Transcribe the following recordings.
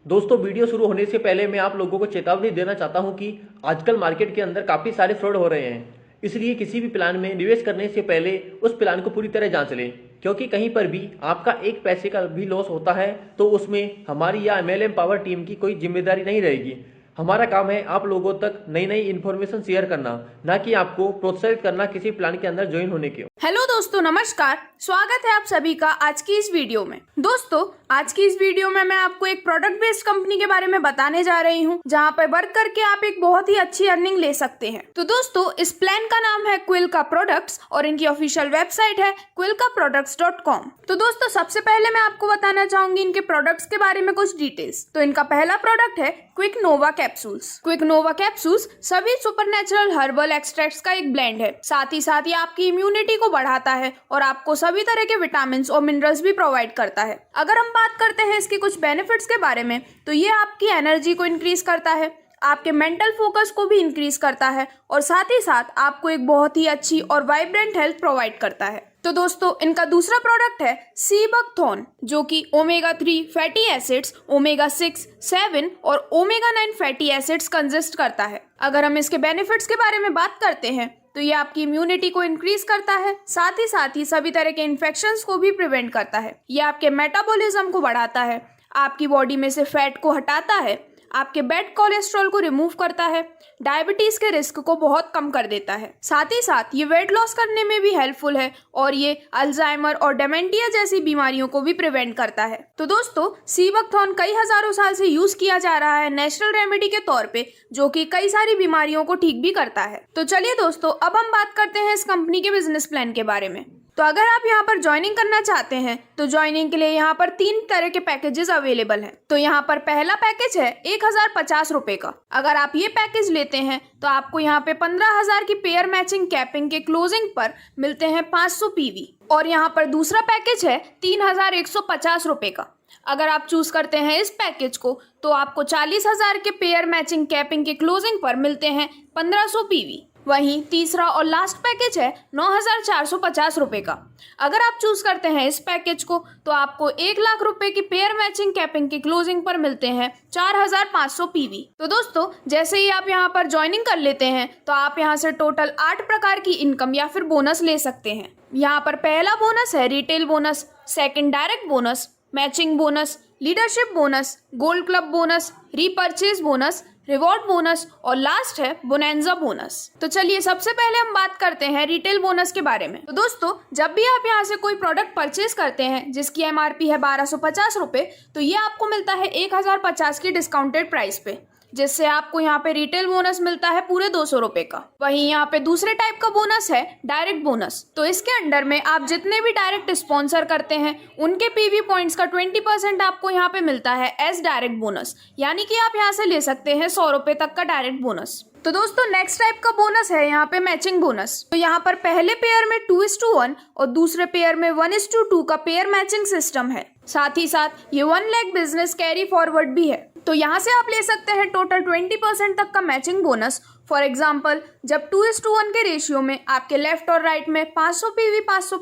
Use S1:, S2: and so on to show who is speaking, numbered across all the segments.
S1: दोस्तों वीडियो शुरू होने से पहले मैं आप लोगों को चेतावनी देना चाहता हूं कि आजकल मार्केट के अंदर काफ़ी सारे फ्रॉड हो रहे हैं। इसलिए किसी भी प्लान में निवेश करने से पहले उस प्लान को पूरी तरह जांच लें, क्योंकि कहीं पर भी आपका एक पैसे का भी लॉस होता है तो उसमें हमारी या MLM पावर टीम की कोई जिम्मेदारी नहीं रहेगी। हमारा काम है आप लोगों तक नई नई इन्फॉर्मेशन शेयर करना, ना कि आपको प्रोत्साहित करना किसी प्लान के अंदर ज्वाइन होने के।
S2: हेलो दोस्तों, नमस्कार। स्वागत है आप सभी का आज की इस वीडियो में। दोस्तों, आज की इस वीडियो में मैं आपको एक प्रोडक्ट बेस्ड कंपनी के बारे में बताने जा रही हूं, जहां पर वर्क करके आप एक बहुत ही अच्छी अर्निंग ले सकते हैं। तो दोस्तों, इस प्लान का नाम है क्विल्का प्रोडक्ट्स और इनकी ऑफिशियल वेबसाइट है quilkaproducts.com। तो दोस्तों, सबसे पहले मैं आपको बताना चाहूंगी इनके प्रोडक्ट्स के बारे में कुछ डिटेल्स। तो इनका पहला प्रोडक्ट है क्विक नोवा कैप्सूल्स। क्विक नोवा कैप्सूल्स सभी सुपरनेचुरल हर्बल एक्सट्रैक्ट्स का एक ब्लेंड है। साथ ही साथ ये आपकी इम्यूनिटी को बढ़ाता है और आपको सभी तरह के विटामिन और मिनरल्स भी प्रोवाइड करता है। अगर हम बात करते हैं इसके कुछ बेनिफिट्स के बारे में, तो ये आपकी एनर्जी को इंक्रीज करता है, आपके मेंटल फोकस को भी इंक्रीज करता है और साथ ही साथ आपको एक बहुत ही अच्छी और वाइब्रेंट हेल्थ प्रोवाइड करता है। तो दोस्तों, इनका दूसरा प्रोडक्ट है सी बकथॉर्न, जो कि ओमेगा 3 फैटी एसिड्स, ओमेगा 6, 7 और ओमेगा 9 फैटी एसिड्स कंसिस्ट करता है। अगर हम इसके बेनिफिट्स के बारे में बात करते हैं तो ये आपकी इम्यूनिटी को इंक्रीज करता है, साथ ही सभी तरह के इन्फेक्शंस को भी प्रिवेंट करता है। ये आपके मेटाबॉलिज्म को बढ़ाता है, आपकी बॉडी में से फैट को हटाता है, आपके बैड कोलेस्ट्रॉल को रिमूव करता है, डायबिटीज के रिस्क को बहुत कम कर देता है। साथ ही साथ ये वेट लॉस करने में भी हेल्पफुल है और ये अल्जाइमर और डेमेंटिया जैसी बीमारियों को भी प्रिवेंट करता है। तो दोस्तों, सी बकथॉर्न कई हजारों साल से यूज किया जा रहा है नेचुरल रेमेडी के तौर पे, जो कि कई सारी बीमारियों को ठीक भी करता है। तो चलिए दोस्तों, अब हम बात करते हैं इस कंपनी के बिजनेस प्लान के बारे में। तो अगर आप यहाँ पर ज्वाइनिंग करना चाहते हैं तो ज्वाइनिंग के लिए यहाँ पर 3 तरह के पैकेजेस अवेलेबल हैं। तो यहाँ पर पहला पैकेज है 1050 रुपए का। अगर आप ये पैकेज लेते हैं तो आपको यहाँ पे 15,000 की पेयर मैचिंग कैपिंग के क्लोजिंग पर मिलते हैं 500 PV। और यहाँ पर दूसरा पैकेज है 3150 रुपए का। अगर आप चूज करते हैं इस पैकेज को तो आपको 40,000 के पेयर मैचिंग कैपिंग के क्लोजिंग पर मिलते हैं 1500 PV। वहीं तीसरा और लास्ट पैकेज है 9,450 रुपए का। अगर आप चूज करते हैं इस पैकेज को तो आपको 1 लाख रुपए की पेयर मैचिंग कैपिंग के क्लोजिंग पर मिलते हैं 4,500 PV। तो दोस्तों, जैसे ही आप यहाँ पर ज्वाइनिंग कर लेते हैं तो आप यहाँ से टोटल 8 प्रकार की इनकम या फिर बोनस ले सकते हैं। यहाँ पर पहला बोनस है retail bonus, second direct bonus, matching bonus, leadership bonus, gold club bonus, repurchase bonus, reward bonus और लास्ट है बोनेंजा बोनस। तो चलिए सबसे पहले हम बात करते हैं रिटेल बोनस के बारे में। तो दोस्तों, जब भी आप यहाँ से कोई प्रोडक्ट परचेज करते हैं जिसकी MRP है 1250 रुपए, तो ये आपको मिलता है 1050 की डिस्काउंटेड प्राइस पे, जिससे आपको यहाँ पे रिटेल बोनस मिलता है पूरे 200 रुपए का। वहीं यहाँ पे दूसरे टाइप का बोनस है डायरेक्ट बोनस। तो इसके अंडर में आप जितने भी डायरेक्ट स्पॉन्सर करते हैं उनके PV पॉइंट्स का 20% आपको यहाँ पे मिलता है एज डायरेक्ट बोनस, यानी कि आप यहाँ से ले सकते हैं 100 रुपए तक का डायरेक्ट बोनस। तो दोस्तों, नेक्स्ट टाइप का बोनस है यहाँ पे मैचिंग बोनस। तो यहाँ पर पहले पेयर में 2:1 और दूसरे पेयर में 1:2 का पेयर मैचिंग सिस्टम है। साथ ही साथ ये 1 लाख बिजनेस कैरी फॉरवर्ड भी है। तो यहाँ से आप ले सकते हैं टोटल 20% तक का मैचिंग बोनस। फॉर एग्जाम्पल, जब 2:1 के रेशियो में आपके लेफ्ट और राइट में 500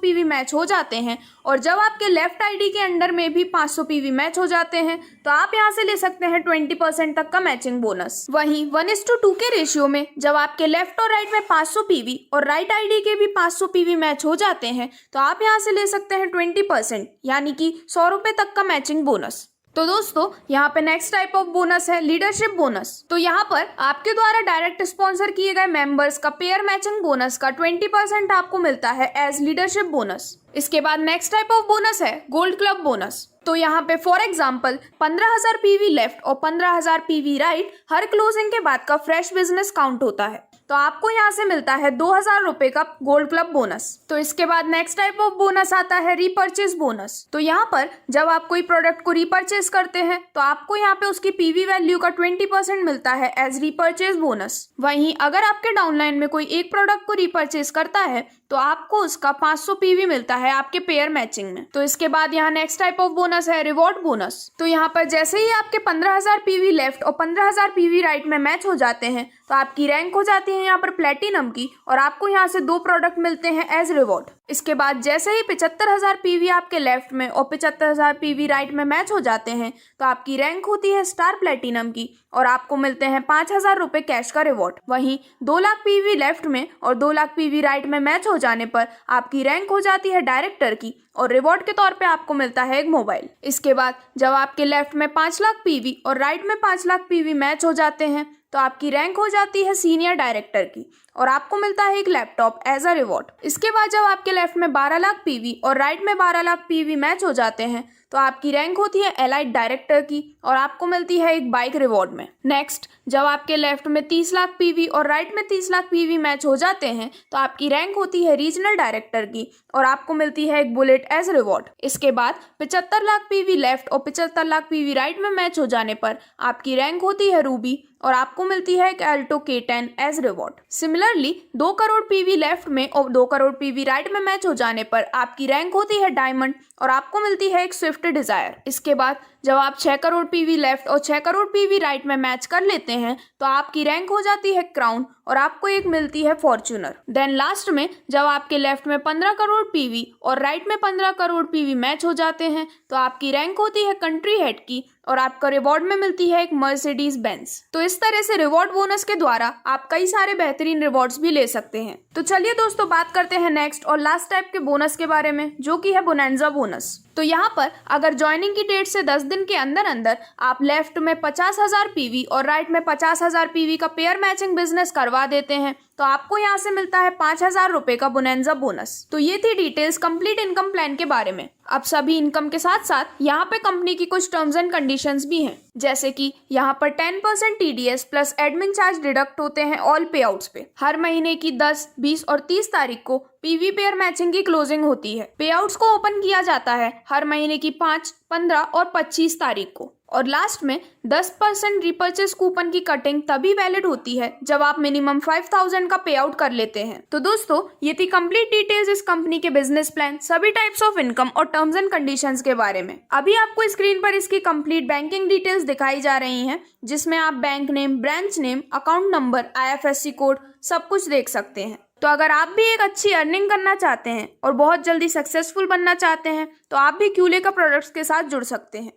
S2: PV मैच हो जाते हैं और जब आपके लेफ्ट ID के अंडर में भी 500 PV मैच हो जाते हैं तो आप यहाँ से ले सकते हैं 20% तक का मैचिंग बोनस। वहीं 1:2 के रेशियो में जब आपके लेफ्ट और राइट में 500 PV और राइट ID के भी 500 PV मैच हो जाते हैं तो आप यहाँ से ले सकते हैं 20%, यानी कि 100 रुपए तक का मैचिंग बोनस। तो दोस्तों, यहाँ पे नेक्स्ट टाइप ऑफ बोनस है लीडरशिप बोनस। तो यहाँ पर आपके द्वारा डायरेक्ट स्पॉन्सर किए गए मेंबर्स का पेयर मैचिंग बोनस का 20% आपको मिलता है एज लीडरशिप बोनस। इसके बाद नेक्स्ट टाइप ऑफ बोनस है गोल्ड क्लब बोनस। तो यहाँ पे फॉर एग्जाम्पल 15,000 PV लेफ्ट और 15,000 PV राइट हर क्लोजिंग के बाद का फ्रेश बिजनेस काउंट होता है, तो आपको यहाँ से मिलता है 2,000 रुपए का गोल्ड क्लब बोनस। तो इसके बाद नेक्स्ट टाइप ऑफ बोनस आता है रीपर्चेज बोनस। तो यहाँ पर जब आप कोई प्रोडक्ट को रीपर्चेज करते हैं तो आपको यहाँ पे उसकी PV वैल्यू का 20% मिलता है एज रीपर्चेज बोनस। वहीं अगर आपके डाउनलाइन में कोई एक प्रोडक्ट को रीपर्चेज करता है तो आपको उसका 500 PV मिलता है आपके पेयर मैचिंग में। तो इसके बाद यहाँ नेक्स्ट टाइप ऑफ बोनस है रिवॉर्ड बोनस। तो यहाँ पर जैसे ही आपके 15,000 PV लेफ्ट और 15,000 PV राइट में मैच हो जाते हैं तो आपकी रैंक हो जाती है यहाँ पर प्लेटिनम की और आपको यहाँ से 2 प्रोडक्ट मिलते हैं एज रिवॉर्ड। इसके बाद जैसे ही 75,000 पीवी आपके लेफ्ट में और 75,000 पीवी राइट में मैच हो जाते हैं तो आपकी रैंक होती है स्टार प्लेटिनम की और आपको मिलते हैं 5,000 रुपए कैश का रिवॉर्ड। वहीं 2 लाख पीवी लेफ्ट में और 2 लाख पीवी राइट में मैच हो जाने पर आपकी रैंक हो जाती है डायरेक्टर की और रिवॉर्ड के तौर पे आपको मिलता है एक मोबाइल। इसके बाद जब आपके लेफ्ट में 5 लाख पीवी और राइट में 5 लाख पीवी मैच हो जाते हैं तो आपकी रैंक हो जाती है सीनियर डायरेक्टर की और आपको मिलता है एक लैपटॉप एज अ रिवॉर्ड। इसके बाद जब आपके लेफ्ट में 12 लाख पीवी और राइट में 12 लाख पीवी मैच हो जाते हैं तो आपकी रैंक होती है एलाइट डायरेक्टर की और आपको मिलती है एक बाइक रिवॉर्ड में। नेक्स्ट, जब आपके लेफ्ट में 30 लाख पीवी और राइट में 30 लाख पीवी मैच हो जाते हैं तो आपकी रैंक होती है रीजनल डायरेक्टर की और आपको मिलती है एक बुलेट एज रिवॉर्ड। इसके बाद 75 लाख पीवी लेफ्ट और 75 लाख पीवी राइट में मैच हो जाने पर आपकी रैंक होती है रूबी और आपको मिलती है एक Alto K10 as reward. Similarly 2 crore PV left में और 2 करोड़ पीवी राइट में मैच हो जाने पर आपकी रैंक होती है डायमंड और आपको मिलती है एक स्विफ्ट डिजायर। इसके बाद जब आप 6 करोड़ पीवी लेफ्ट और 6 करोड़ पीवी राइट में मैच कर लेते हैं तो आपकी रैंक हो जाती है क्राउन और आपको एक मिलती है फॉर्च्यूनर। देन लास्ट में जब आपके लेफ्ट में 15 करोड़ पीवी और राइट में 15 करोड़ पीवी मैच हो जाते हैं तो आपकी रैंक होती है कंट्री हेड की और आपका रिवॉर्ड में मिलती है एक मर्सिडीज बेंज। तो इस तरह से रिवॉर्ड बोनस के द्वारा आप कई सारे बेहतरीन रिवॉर्ड्स भी ले सकते हैं। तो चलिए दोस्तों बात करते हैं नेक्स्ट और लास्ट टाइप के बोनस के बारे में, जो कि है बोनैंजा बोनस। तो यहाँ पर अगर ज्वाइनिंग की डेट से 10 दिन के अंदर अंदर आप लेफ्ट में 50,000 पीवी और राइट में 50,000 पीवी का पेयर मैचिंग बिजनेस करवा देते हैं तो आपको यहाँ से मिलता है 5,000 रुपए का बोनैंजा बोनस। तो ये थी डिटेल्स कंप्लीट इनकम प्लान के बारे में। अब सभी इनकम के साथ साथ यहाँ पे कंपनी की कुछ टर्म्स एंड कंडीशंस भी हैं, जैसे कि यहाँ पर 10% TDS plus admin charge deduct होते हैं ऑल पे आउट्स पे। हर महीने की 10, 20 और 30 तारीख को पीवी पेयर मैचिंग की क्लोजिंग होती है। पे आउट्स को ओपन किया जाता है हर महीने की 5, 15 और 25 तारीख को। और लास्ट में 10% रिपर्चेस कूपन की कटिंग तभी वैलिड होती है जब आप मिनिमम 5,000 का पे आउट कर लेते हैं। तो दोस्तों ये थी कंप्लीट डिटेल्स इस कंपनी के बिजनेस प्लान, सभी टाइप्स ऑफ इनकम और टर्म्स एंड कंडीशंस के बारे में। अभी आपको स्क्रीन पर इसकी कंप्लीट बैंकिंग डिटेल्स दिखाई जा रही हैं, जिसमें आप bank name, branch name, account number, IFSC code सब कुछ देख सकते हैं। तो अगर आप भी एक अच्छी अर्निंग करना चाहते हैं और बहुत जल्दी सक्सेसफुल बनना चाहते हैं तो आप भी क्यूले का प्रोडक्ट्स के साथ जुड़ सकते हैं।